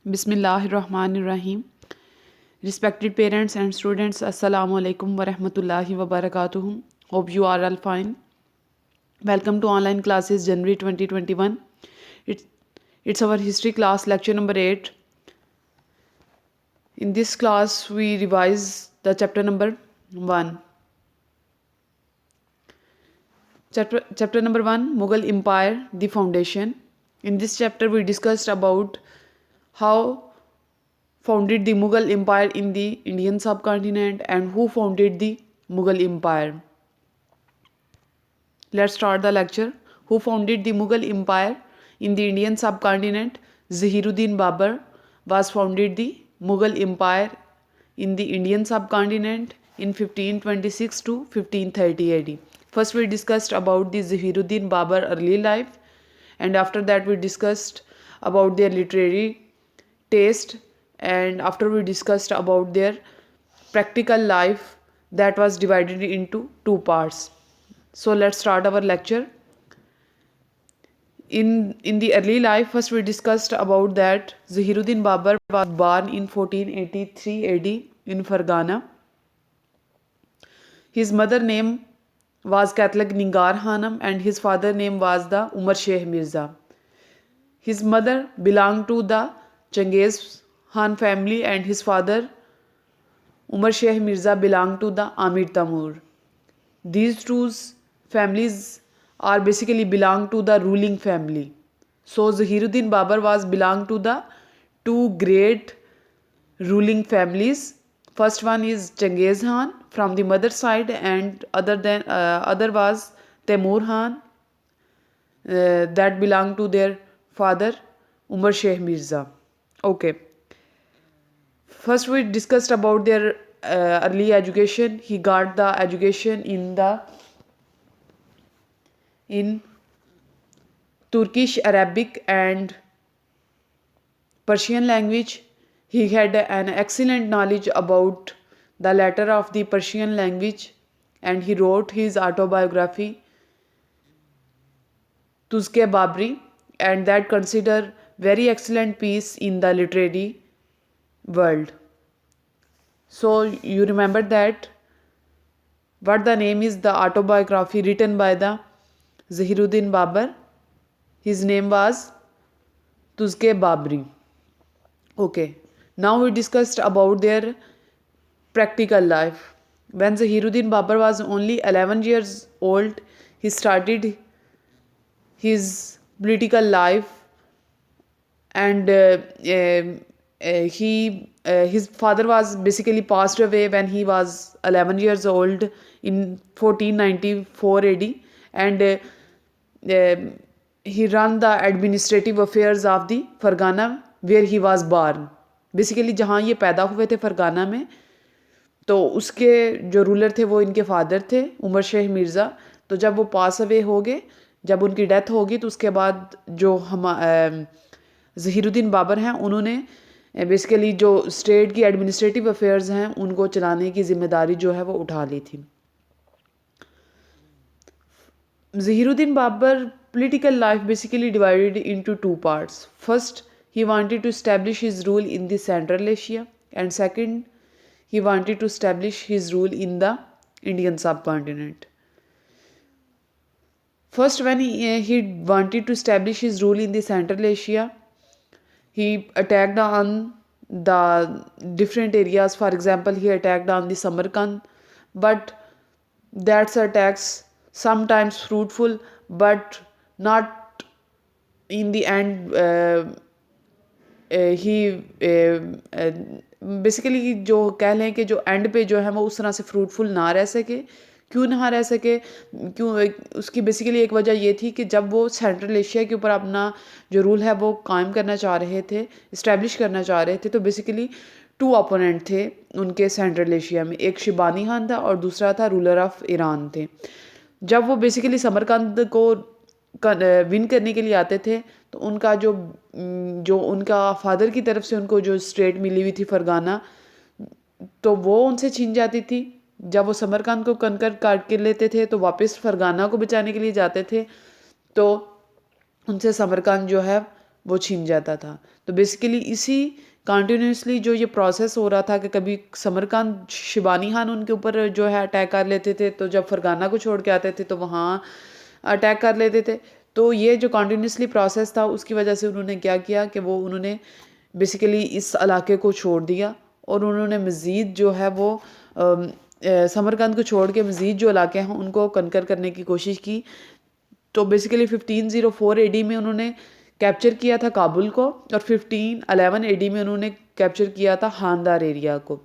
Bismillahirrahmanirrahim. Respected parents and students, Assalamu alaikum wa rahmatullahi wa barakatuh. Hope you are all fine. Welcome to online classes January 2021. It's, it's our history class, lecture number 8. In this class, we revise the chapter number 1. Chapter number 1, Mughal Empire, the foundation. In this chapter, we discussed about how founded the Mughal Empire in the Indian subcontinent and who founded the Mughal Empire. Let's start the lecture. Who founded the Mughal Empire in the Indian subcontinent? Zahiruddin Babur was founded the Mughal Empire in the Indian subcontinent in 1526 to 1530 AD. First we discussed about the Zahiruddin Babur early life, and after that we discussed about their literary taste, and after we discussed about their practical life that was divided into two parts. So let's start our lecture. In the early life, first we discussed about that Zahiruddin Babur was born in 1483 AD in Fargana. His mother name was Catholic Ningar Hanum and his father name was the Umar Sheikh Mirza. His mother belonged to the Changiz Khan family and his father Umar Sheikh Mirza belonged to the Amir Tamur. These two families are basically belong to the ruling family. So Zahiruddin Babur was belong to the two great ruling families. First one is Changiz Khan from the mother side, and other was Temur Khan that belonged to their father Umar Sheikh Mirza. Okay. First we discussed about their early education. He got the education in Turkish, Arabic and Persian language. He had an excellent knowledge about the latter of the Persian language and he wrote his autobiography Tuzke Babri, and that considered very excellent piece in the literary world. So you remember that what the name is, the autobiography written by the Zahiruddin Babur. His name was Tuzke Babri. Okay. Now we discussed about their practical life. When Zahiruddin Babur was only 11 years old, he started his political life, and his father was basically passed away when he was 11 years old in 1494 AD, and he ran the administrative affairs of the Fargana where he was born. Basically جہاں یہ پیدا ہوئے تھے Fergana میں، تو اس کے جو roller تھے وہ ان کے فادر تھے عمر شیخ مرزا. تو جب وہ پاس اوے ہو گئے، جب ان کی ڈیتھ ہوگی، تو اس کے بعد جو ظہیرالدین بابر ہیں انہوں نے بیسیکلی جو اسٹیٹ کی ایڈمنسٹریٹو افیئرز ہیں ان کو چلانے کی ذمہ داری جو ہے وہ اٹھا لی تھی. Zahiruddin Babar political life basically divided into two parts. First, he wanted to establish his rule in the Central Asia, and second, he wanted to establish his rule in the Indian subcontinent. First, when he wanted to establish his rule in the Central Asia, he attacked on the different areas. For example, he attacked on the Samarkand, but that's attacks sometimes fruitful, but not in the end. He basically جو کہہ لیں کہ جو and پہ جو ہے وہ اس طرح سے فروٹفل نہ رہ سکے. کیوں نہ رہ سکے؟ کیوں؟ اس کی بیسیکلی ایک وجہ یہ تھی کہ جب وہ سینٹرل ایشیا کے اوپر اپنا جو رول ہے وہ قائم کرنا چاہ رہے تھے، اسٹیبلش کرنا چاہ رہے تھے، تو بیسیکلی ٹو اپوننٹ تھے ان کے سینٹرل ایشیا میں. ایک شیبانی خان تھا اور دوسرا تھا رولر آف ایران تھے. جب وہ بیسیکلی سمرقند کو ون کرنے کے لیے آتے تھے تو ان کا جو ان کا فادر کی طرف سے ان کو جو اسٹیٹ ملی ہوئی تھی فرگانہ، تو وہ ان سے چھین جاتی تھی. جب وہ سمرقند کو کنکر کاٹ کے لیتے تھے تو واپس فرگانہ کو بچانے کے لیے جاتے تھے، تو ان سے سمرقند جو ہے وہ چھن جاتا تھا. تو بیسیکلی اسی کنٹینیوسلی جو یہ پروسیس ہو رہا تھا کہ کبھی سمرقند شیبانی خان ان کے اوپر جو ہے اٹیک کر لیتے تھے، تو جب فرغانہ کو چھوڑ کے آتے تھے تو وہاں اٹیک کر لیتے تھے. تو یہ جو کنٹینیوسلی پروسیس تھا اس کی وجہ سے انہوں نے کیا کیا کہ وہ انہوں نے بیسیکلی اس علاقے کو چھوڑ دیا، اور انہوں نے مزید جو ہے وہ سمرقند کو چھوڑ کے مزید جو علاقے ہیں ان کو کنکر کرنے کی کوشش کی. تو بیسیکلی 1504 اے ڈی میں انہوں نے کیپچر کیا تھا کابل کو، اور 1511 اے ڈی میں انہوں نے کیپچر کیا تھا خاندار ایریا کو.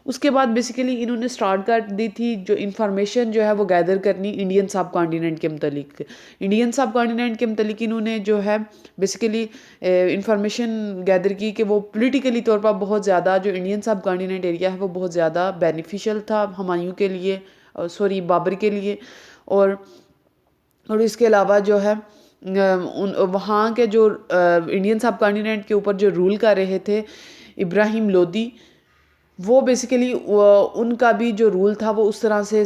اس کے بعد بیسیکلی انہوں نے سٹارٹ کر دی تھی جو انفارمیشن جو ہے وہ گیدر کرنی انڈین سب کانٹیننٹ کے متعلق. انڈین سب کانٹیننٹ کے متعلق انہوں نے جو ہے بیسیکلی انفارمیشن گیدر کی کہ وہ پولیٹیکلی طور پر بہت زیادہ جو انڈین سب کانٹیننٹ ایریا ہے وہ بہت زیادہ بینیفیشل تھا ہمایوں کے لیے، بابر کے لیے. اور اس کے علاوہ جو ہے وہاں کے جو انڈین سب کانٹیننٹ کے اوپر جو رول کر رہے تھے ابراہیم لودھی، وہ بیسیکلی ان کا بھی جو رول تھا وہ اس طرح سے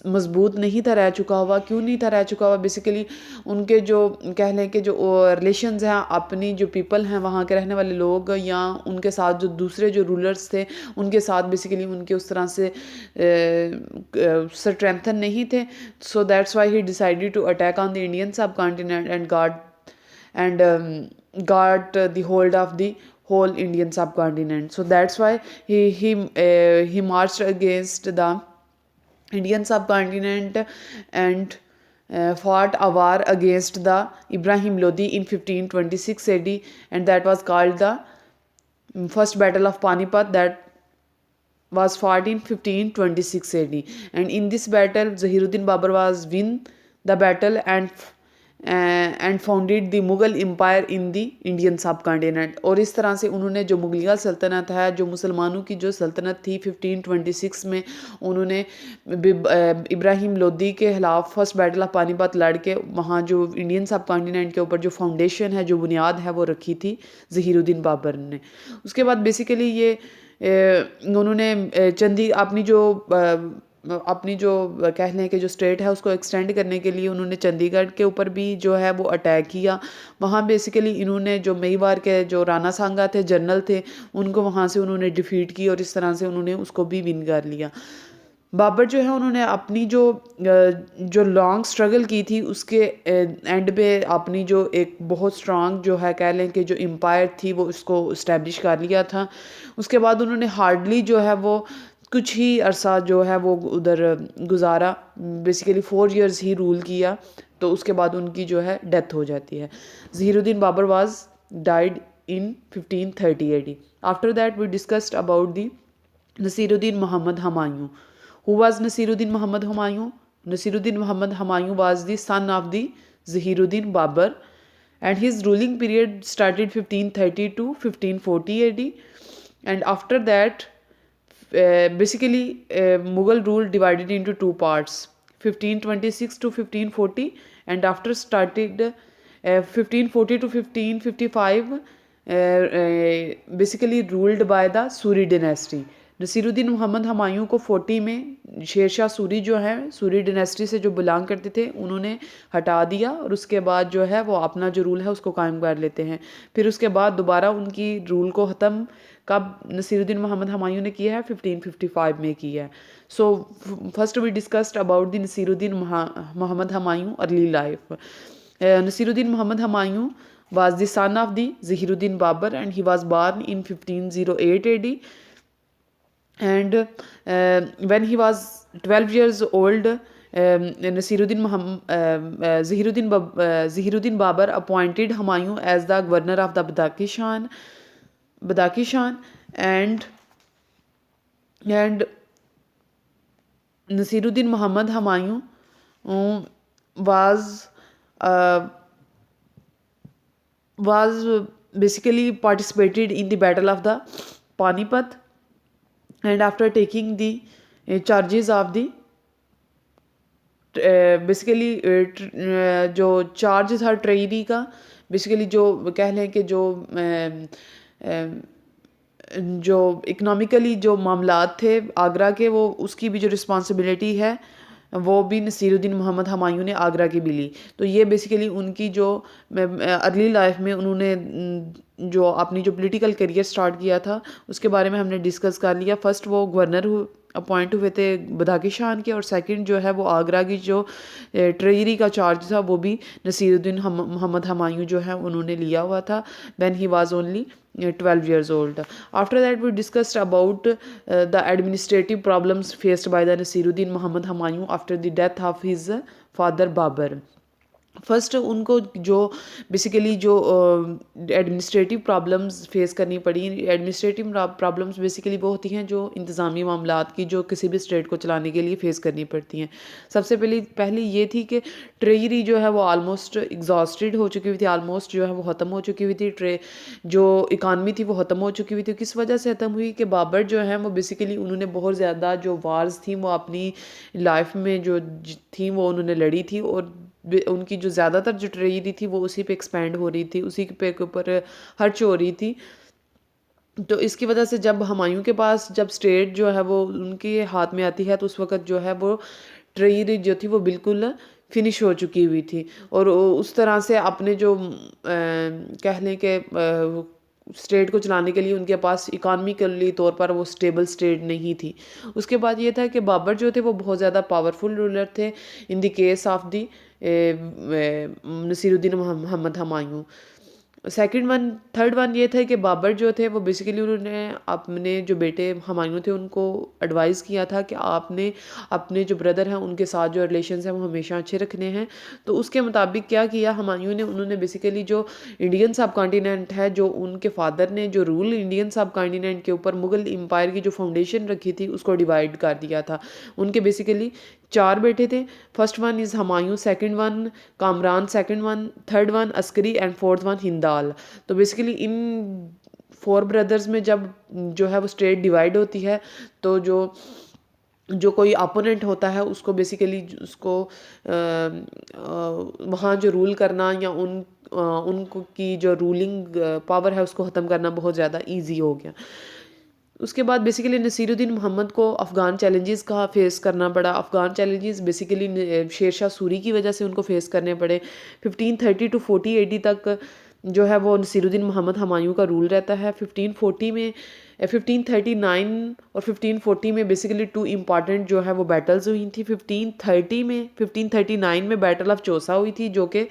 مضبوط نہیں تھا رہ چکا ہوا. کیوں نہیں تھا رہ چکا ہوا؟ بیسیکلی ان کے جو کہہ لیں کہ جو ریلیشنز ہیں اپنی جو پیپل ہیں وہاں کے رہنے والے لوگ یا ان کے ساتھ جو دوسرے جو رولرز تھے ان کے ساتھ بیسیکلی ان کے اس طرح سے سٹرینتھن نہیں تھے. So that's why he decided to attack on the Indian subcontinent and got the hold of the whole Indian subcontinent. So that's why he marched against the Indian subcontinent and fought a war against the Ibrahim Lodi in 1526 AD, and that was called the First Battle of Panipat, that was fought in 1526 AD. And in this battle, Zahiruddin Babur was win the battle and founded the Mughal Empire in the Indian subcontinent. اور اس طرح سے انہوں نے جو مغلیہ سلطنت ہے، جو مسلمانوں کی جو سلطنت تھی 1526 میں، انہوں نے ابراہیم لودھی کے خلاف فرسٹ بیٹل آف پانی پت لڑ کے وہاں جو انڈین سب کانٹیننٹ کے اوپر جو فاؤنڈیشن ہے، جو بنیاد ہے، وہ رکھی تھی ظہیر الدین بابر نے. اس کے بعد بیسیکلی یہ انہوں نے اپنی جو کہہ لیں کہ جو اسٹیٹ ہے اس کو ایکسٹینڈ کرنے کے لیے انہوں نے چندی گڑھ کے اوپر بھی جو ہے وہ اٹیک کیا. وہاں بیسیکلی انہوں نے جو میوار کے جو رانا سانگا تھے، جنرل تھے، ان کو وہاں سے انہوں نے ڈیفیٹ کی اور اس طرح سے انہوں نے اس کو بھی ون کر لیا. بابر جو ہے انہوں نے اپنی جو لانگ سٹرگل کی تھی اس کے اینڈ پہ اپنی جو ایک بہت سٹرانگ جو ہے کہہ لیں کہ جو امپائر تھی وہ اس کو اسٹیبلش کر لیا تھا. اس کے بعد انہوں نے ہارڈلی جو ہے وہ کچھ ہی عرصہ جو ہے وہ ادھر گزارا، بیسیکلی 4 years ہی رول کیا، تو اس کے بعد ان کی جو ہے ڈیتھ ہو جاتی ہے. Zahiruddin Babur was died in 1530 AD. After that we discussed about the Nasiruddin Muhammad Humayun. Who was Nasiruddin Muhammad Humayun? Nasiruddin Muhammad Humayun was the son of the Zahiruddin Babur, and his ruling period started 1530 to 1540 AD. And after that, basically Mughal rule divided into 2 parts, 1526 to 1540, and after started 1540 to 1555, basically ruled by the Suri dynasty. Naseer الدین محمد ہمایوں کو 40 میں شیر شاہ سوری جو ہیں، sorry ڈیناسٹی سے جو belong کرتے تھے، انہوں نے ہٹا دیا اور اس کے بعد جو ہے وہ اپنا جو رول ہے اس کو قائم کر لیتے ہیں. پھر اس کے بعد دوبارہ ان کی رول کو ختم کب نصیر الدین محمد ہمایوں نے کیا ہے؟ 1555 میں کیا ہے. So first we discussed about the Nasiruddin Muhammad Humayun early life. Nasiruddin Muhammad Humayun was the son of the Zahiruddin Babur, and he was born in 1508 AD. And when he was 12 years old, Zahiruddin Babur appointed Humayun as the governor of the Badakhshan, and Nasiruddin Muhammad Humayun was basically participated in the battle of the Panipat. And after taking the charges of the basically جو charge تھا ٹریری کا، basically جو کہہ لیں کہ جو economically جو معاملات تھے آگرہ کے، وہ اس کی بھی جو رسپانسبلٹی ہے وہ بھی نصیر الدین محمد ہمایوں نے آگرہ کی بھی لی. تو یہ بیسیکلی ان کی جو ارلی لائف میں انہوں نے جو اپنی جو پولیٹیکل کیریئر سٹارٹ کیا تھا اس کے بارے میں ہم نے ڈسکس کر لیا. فرسٹ وہ گورنر اپوائنٹ ہوئے تھے بداخی خان کے, اور سیکنڈ جو ہے وہ آگرہ کی جو ٹریجری کا چارج تھا وہ بھی نصیر الدین محمد ہمایوں جو ہے انہوں نے لیا ہوا تھا when he was only 12 years old. After that we discussed about the administrative problems faced by the Nasiruddin Muhammad Humayun after the death of his father Babur. First in کو جو بیسیکلی جو ایڈمنسٹریٹو پرابلمز فیس کرنی پڑی. Administrative problems basically وہ ہوتی ہیں جو انتظامی معاملات کی جو کسی بھی اسٹیٹ کو چلانے کے لیے فیس کرنی پڑتی ہیں. سب سے پہلی یہ تھی کہ ٹریجری جو ہے وہ آلموسٹ ایگزاسٹڈ ہو چکی ہوئی تھی, آلموسٹ جو ہے وہ ختم ہو چکی ہوئی تھی. جو اکانومی تھی وہ ختم ہو چکی ہوئی تھی. کس وجہ سے ختم ہوئی کہ بابر جو ہے وہ بیسیکلی انہوں نے بہت زیادہ جو وارز تھیں وہ اپنی لائف میں جو تھیں وہ انہوں نے لڑی تھی, اور ان کی جو زیادہ تر جو ٹریجری تھی وہ اسی پہ ایکسپینڈ ہو رہی تھی, اسی پہ کے اوپر خرچ ہو رہی تھی. تو اس کی وجہ سے جب ہمایوں کے پاس جب اسٹیٹ جو ہے وہ ان کے ہاتھ میں آتی ہے تو اس وقت جو ہے وہ ٹریجری جو تھی وہ بالکل فنش ہو چکی ہوئی تھی, اور اس طرح سے اپنے جو کہہ لیں کہ اسٹیٹ کو چلانے کے لیے ان کے پاس اکانومیکلی طور پر وہ اسٹیبل اسٹیٹ نہیں تھی. اس کے بعد یہ تھا کہ بابر جو تھے وہ بہت زیادہ پاورفل رولر تھے in the case of the Nasiruddin Muhammad Humayun. Third one یہ تھا کہ بابر جو تھے وہ بیسیکلی انہوں نے اپنے جو بیٹے ہمایوں تھے ان کو ایڈوائز کیا تھا کہ آپ نے اپنے جو بردر ہیں ان کے ساتھ جو ریلیشنز ہیں وہ ہمیشہ اچھے رکھنے ہیں. تو اس کے مطابق کیا کیا ہمایوں نے, انہوں نے بیسیکلی جو انڈین سب کانٹیننٹ ہے, جو ان کے فادر نے جو رول انڈین سب کانٹیننٹ کے اوپر مغل امپائر کی جو فاؤنڈیشن رکھی تھی اس کو ڈیوائڈ کر دیا تھا. ان کے بیسیکلی 4 بیٹے تھے. First one is Humayun, second one Kamran, second one third one عسکری, اینڈ فورتھ ون ہندال. تو بیسیکلی ان 4 بردرز میں جب جو ہے وہ اسٹیٹ ڈیوائڈ ہوتی ہے تو جو کوئی اپوننٹ ہوتا ہے اس کو بیسیکلی اس کو وہاں جو رول کرنا یا ان کی جو رولنگ پاور ہے اس کو ختم کرنا بہت زیادہ ایزی ہو گیا. اس کے بعد بیسیکلی نصیر الدین محمد کو افغان چیلنجز کا فیس کرنا پڑا. افغان چیلنجز بیسیکلی شیر شاہ سوری کی وجہ سے ان کو فیس کرنے پڑے. 1530 to 40 AD تک جو ہے وہ نصیر الدین محمد ہمایوں کا رول رہتا ہے. 1539 اور 1540 میں بیسیکلی 2 امپارٹنٹ جو ہے وہ بیٹلز ہوئی تھیں. 1539 میں بیٹل آف چوسا ہوئی تھی جو کہ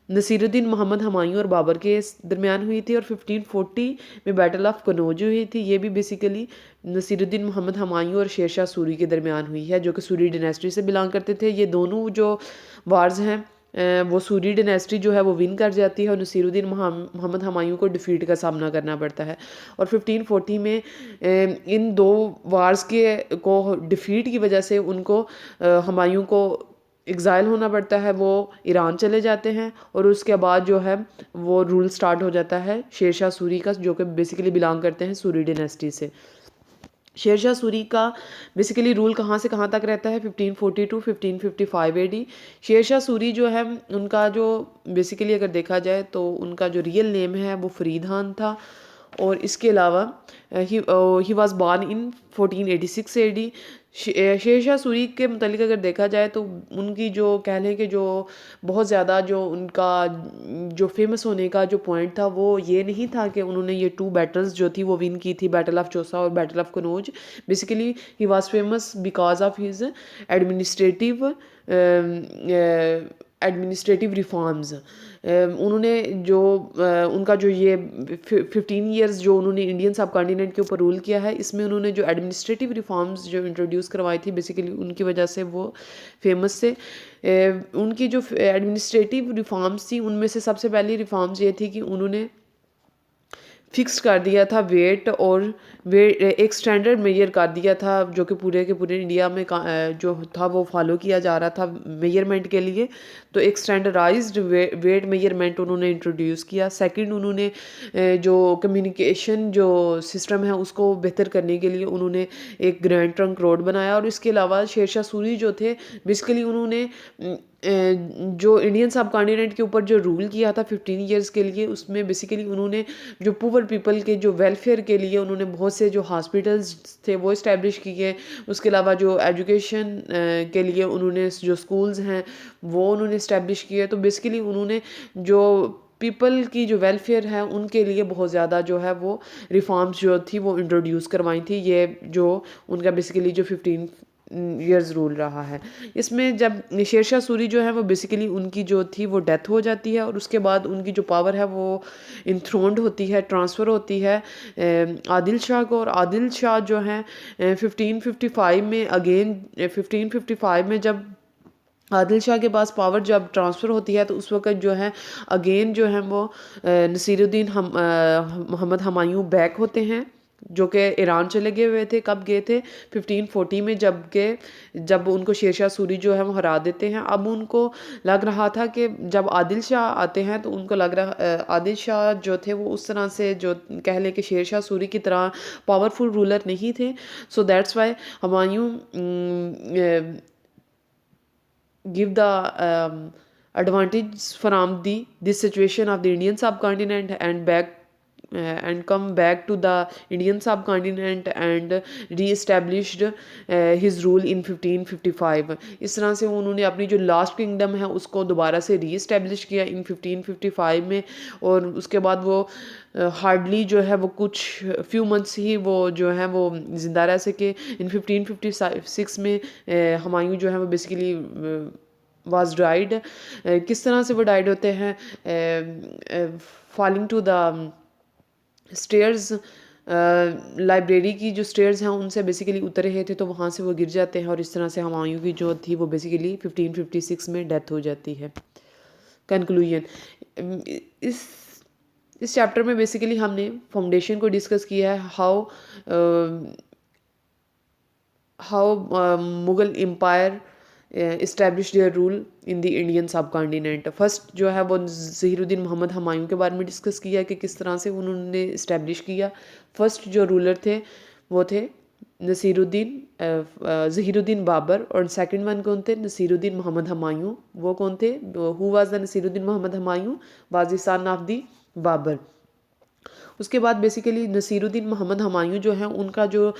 نصیر الدین محمد ہمایوں اور بابر کے درمیان ہوئی تھی, اور 1540 میں بیٹل آف کنوج ہوئی تھی. یہ بھی بیسیکلی نصیر الدین محمد ہمایوں اور شیر شاہ سوری کے درمیان ہوئی ہے جو کہ سوری ڈیناسٹی سے بلانگ کرتے تھے. یہ دونوں جو وارز ہیں وہ سوری ڈیناسٹی جو ہے وہ ون کر جاتی ہے اور نصیر الدین محمد ہمایوں کو ڈیفیٹ کا سامنا کرنا پڑتا ہے. اور 1540 میں ان 2 وارز کو ڈیفیٹ کی وجہ سے ان کو ہمایوں کو ایگزائل ہونا پڑتا ہے, وہ ایران چلے جاتے ہیں, اور اس کے بعد جو ہے وہ رول سٹارٹ ہو جاتا ہے شیر شاہ سوری کا جو کہ بیسیکلی بلانگ کرتے ہیں سوری ڈیناسٹی سے. شیر شاہ سوری کا بیسیکلی رول کہاں سے کہاں تک رہتا ہے 1540 to 1555 AD. شیر شاہ سوری جو ہے ان کا جو بیسیکلی اگر دیکھا جائے تو ان کا جو ریئل نیم ہے وہ فرید خان تھا, اور اس کے علاوہ he was barn in 1486 AD. Sher Shah Suri کے متعلق اگر دیکھا جائے تو ان کی جو کہہ لیں کہ جو بہت زیادہ جو ان کا جو فیمس ہونے کا جو پوائنٹ تھا وہ یہ نہیں تھا کہ انہوں نے یہ 2 بیٹلز جو تھی وہ ون کی تھی, بیٹل آف چوسا اور battle of Kannauj. Basically he was famous because of his administrative reforms. انہوں نے جو ان کا جو یہ 15 ایئرز جو انہوں نے انڈین سب کانٹیننٹ کے اوپر رول کیا ہے, اس میں انہوں نے جو ایڈمنسٹریٹو ریفارمز جو انٹروڈیوس کروائی تھی بیسیکلی ان کی وجہ سے وہ فیمس تھے. ان کی جو ایڈمنسٹریٹو ریفارمز تھی ان میں سے سب سے پہلی ریفارمز یہ تھی کہ انہوں نے فکس کر دیا تھا ویٹ, اور ایک سٹینڈرڈ میئر کر دیا تھا جو کہ پورے کے پورے انڈیا میں جو تھا وہ فالو کیا جا رہا تھا میئرمنٹ کے لیے. تو ایک سٹینڈرڈائزڈ ویٹ میئرمنٹ انہوں نے انٹروڈیوس کیا. سیکنڈ انہوں نے جو کمیونیکیشن جو سسٹم ہے اس کو بہتر کرنے کے لیے انہوں نے ایک گرینڈ ٹرنک روڈ بنایا. اور اس کے علاوہ شیر شاہ سوری جو تھے بیسیکلی انہوں نے جو انڈین سب کانٹیننٹ کے اوپر جو رول کیا تھا 15 ایئرس کے لیے، اس میں بیسیکلی انہوں نے جو پور پیپل کے جو ویلفیئر کے لیے انہوں نے بہت سے جو ہاسپٹلز تھے وہ اسٹیبلش کیے. اس کے علاوہ جو ایجوکیشن کے لیے انہوں نے جو اسکولز ہیں وہ انہوں نے اسٹیبلش کیے. تو بیسیکلی انہوں نے جو پیپل کی جو ویلفیئر ہے ان کے لیے بہت زیادہ جو ہے وہ ریفارمز جو تھی وہ انٹروڈیوس کروائی تھی. یہ جو ان کا بیسیکلی جو 15 ایئرز رول رہا ہے. اس میں جب شیر شاہ سوری جو ہے وہ بیسیکلی ان کی جو تھی وہ ڈیتھ ہو جاتی ہے، اور اس کے بعد ان کی جو پاور ہے وہ انتھرونڈ ہوتی ہے، ٹرانسفر ہوتی ہے عادل شاہ کو. اور عادل شاہ جو ہیں 1555 میں اگین 1555 میں جب عادل شاہ کے پاس پاور جب ٹرانسفر ہوتی ہے تو اس وقت جو ہے اگین جو ہے وہ نصیر الدین محمد ہمایوں بیک ہوتے ہیں جو کہ ایران چلے گئے ہوئے تھے. کب گئے تھے؟ 1540 میں، جب ان کو شیر شاہ سوری جو ہے وہ ہرا دیتے ہیں. اب ان کو لگ رہا تھا کہ جب عادل شاہ آتے ہیں تو ان کو لگ رہا عادل شاہ جو تھے وہ اس طرح سے جو کہہ لیں کہ شیر شاہ سوری کی طرح پاورفل رولر نہیں تھے. So that's Y Humayun give the advantage from this situation of the Indian subcontinent and come back to the Indian subcontinent and re-established his rule in 1555. اس طرح سے انہوں نے اپنی جو لاسٹ کنگڈم ہے اس کو دوبارہ سے ری اسٹیبلش کیا ان 1555 میں. اور اس کے بعد وہ ہارڈلی جو ہے وہ کچھ فیو منتھس ہی وہ جو ہے وہ زندہ رہ سکے. ان 1556 میں ہمایوں جو ہے وہ بیسیکلی واز ڈائڈ. کس طرح سے وہ ڈائڈ ہوتے ہیں؟ Falling to the stairs. Library کی جو اسٹیئرز ہیں ان سے بیسیکلی اتر رہے تھے تو وہاں سے وہ گر جاتے ہیں، اور اس طرح سے ہمایوں کی جو تھی وہ بیسیکلی 1556 میں ڈیتھ ہو جاتی ہے. کنکلوژن. اس چیپٹر میں بیسیکلی ہم نے فاؤنڈیشن کو ڈسکس کیا ہے، how Mughal empire establish their role in the Indian subcontinent. First جو ہے وہ ظہیر الدین محمد ہمایوں کے بارے میں ڈسکس کیا کہ کس طرح سے انہوں نے اسٹیبلش کیا. فرسٹ جو رولر تھے وہ تھے ظہیر الدین بابر، اور سیکنڈ ون کون تھے؟ نصیر الدین محمد ہمایوں. وہ کون تھے؟ Who was the Nasiruddin Muhammad Humayun? Was the son of the Babur. اس کے بعد بیسیکلی نصیر الدین محمد ہمایوں جو ہیں ان کا جو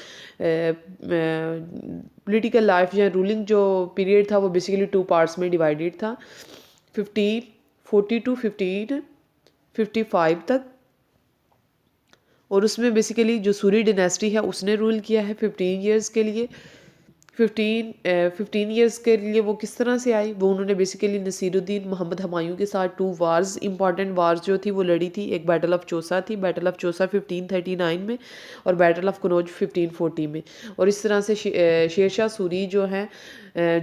پولیٹیکل لائف یا رولنگ جو پیریڈ تھا وہ بیسیکلی 2 پارٹس میں ڈیوائیڈیڈ تھا، 1540 to 1555 تک. اور اس میں بیسیکلی جو سوری ڈیناسٹی ہے اس نے رول کیا ہے 15 ایئرس کے لیے. 15 ایئرس کے لیے وہ کس طرح سے آئی؟ وہ انہوں نے بیسیکلی نصیر الدین محمد ہمایوں کے ساتھ 2 وارز، امپورٹنٹ وارز جو تھی وہ لڑی تھی. ایک بیٹل آف چوسا تھی، بیٹل آف چوسا 1539 میں، اور بیٹل آف کنوج 1540 میں. اور اس طرح سے شیر شاہ سوری جو ہیں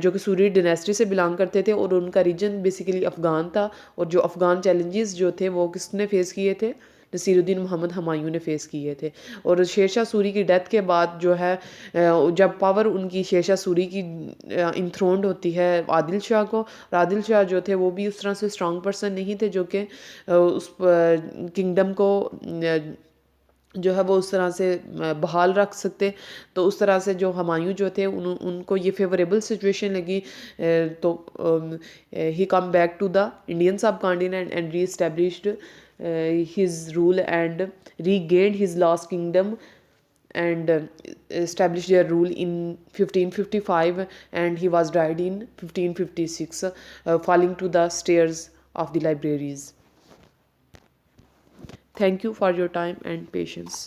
جو کہ سوری ڈیناسٹی سے بلانگ کرتے تھے، اور ان کا ریجن بیسیکلی افغان تھا. اور جو افغان چیلنجز جو تھے وہ کس نے فیس کیے تھے؟ نصیر الدین محمد ہمایوں نے فیس کیے تھے. اور شیر شاہ سوری کی ڈیتھ کے بعد جو ہے جب پاور ان کی شیر شاہ سوری کی انتھرونڈ ہوتی ہے عادل شاہ کو، اور عادل شاہ جو تھے وہ بھی اس طرح سے اسٹرانگ پرسن نہیں تھے جو کہ اس کنگڈم کو جو ہے وہ اس طرح سے بحال رکھ سکتے. تو اس طرح سے جو ہمایوں جو تھے ان کو یہ فیوریبل سچویشن لگی، تو he come back to the Indian subcontinent and reestablished his rule and regained his lost kingdom and established their rule in 1555, and he was died in 1556 falling to the stairs of the libraries. Thank you for your time and patience.